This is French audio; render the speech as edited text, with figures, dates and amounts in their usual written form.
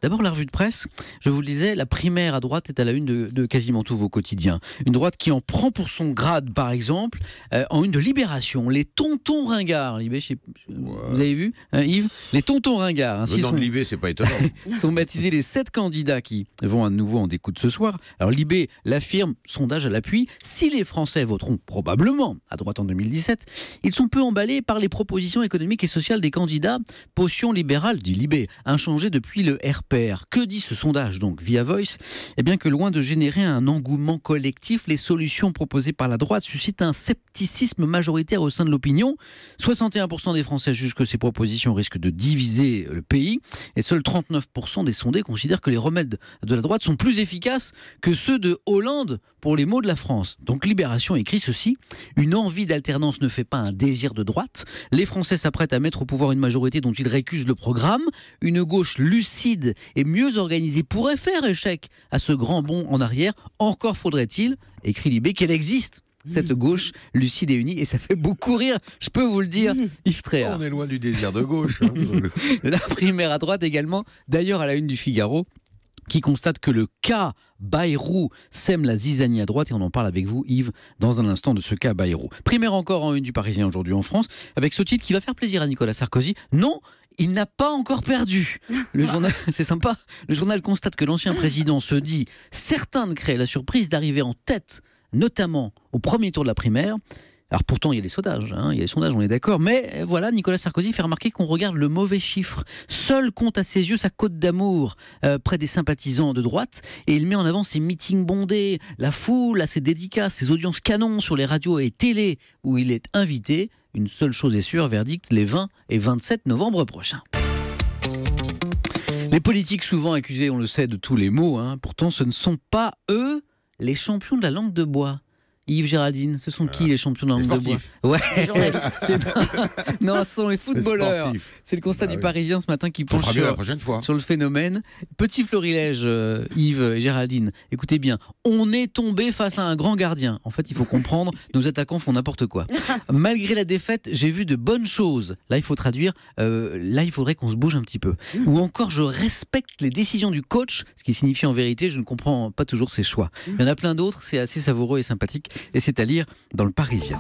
D'abord, la revue de presse. Je vous le disais, la primaire à droite est à la une de quasiment tous vos quotidiens. Une droite qui en prend pour son grade, par exemple, en une de Libération. Les tontons ringards. Vous avez vu, Yves? Les tontons ringards. Venant de Libé, c'est pas étonnant. Sont baptisés les 7 candidats qui vont à nouveau en découdre ce soir. Alors Libé l'affirme, sondage à l'appui, si les Français voteront probablement à droite en 2017, ils sont peu emballés par les propositions économiques et sociales des candidats. Potion libérale, dit Libé, inchangée depuis le RPR. Que dit ce sondage donc via Voice? Eh bien que loin de générer un engouement collectif, les solutions proposées par la droite suscitent un scepticisme majoritaire au sein de l'opinion. 61% des Français jugent que ces propositions risquent de diviser le pays et seuls 39% des sondés considèrent que les remèdes de la droite sont plus efficaces que ceux de Hollande pour les maux de la France. Donc Libération écrit ceci: une envie d'alternance ne fait pas un désir de droite. Les Français s'apprêtent à mettre au pouvoir une majorité dont ils récusent le programme. Une gauche lucide et mieux organisée pourrait faire échec à ce grand bond en arrière. Encore faudrait-il, écrit Libé, qu'elle existe, cette gauche lucide et unie, et ça fait beaucoup rire, je peux vous le dire, Yves Tréhard. On est loin du désir de gauche. Hein. La primaire à droite également, d'ailleurs à la une du Figaro, qui constate que le cas Bayrou sème la zizanie à droite, et on en parle avec vous, Yves, dans un instant de ce cas Bayrou. Primaire encore en une du Parisien aujourd'hui en France, avec ce titre qui va faire plaisir à Nicolas Sarkozy. Non, il n'a pas encore perdu. Le journal, c'est sympa. Le journal constate que l'ancien président se dit certain de créer la surprise d'arriver en tête, notamment au premier tour de la primaire. Alors pourtant, il y a les sondages, on est d'accord. Mais voilà, Nicolas Sarkozy fait remarquer qu'on regarde le mauvais chiffre. Seul compte à ses yeux sa cote d'amour près des sympathisants de droite. Et il met en avant ses meetings bondés, la foule, ses dédicaces, ses audiences canons sur les radios et télé où il est invité. Une seule chose est sûre, verdict, les 20 et 27 novembre prochains. Les politiques souvent accusés, on le sait, de tous les maux. Pourtant, ce ne sont pas eux les champions de la langue de bois. Yves, Géraldine, ce sont qui les champions de la langue de bois? Ouais. Les journalistes. Non, ce sont les footballeurs. C'est le constat du Parisien ce matin qui penche sur le phénomène. Petit florilège, Yves et Géraldine. Écoutez bien, on est tombé face à un grand gardien. En fait, il faut comprendre, nos attaquants font n'importe quoi. Malgré la défaite, j'ai vu de bonnes choses. Là, il faut traduire. Là, il faudrait qu'on se bouge un petit peu. Ou encore, je respecte les décisions du coach, ce qui signifie en vérité, je ne comprends pas toujours ses choix. Il y en a plein d'autres, c'est assez savoureux et sympathique. Et c'est à lire dans le Parisien.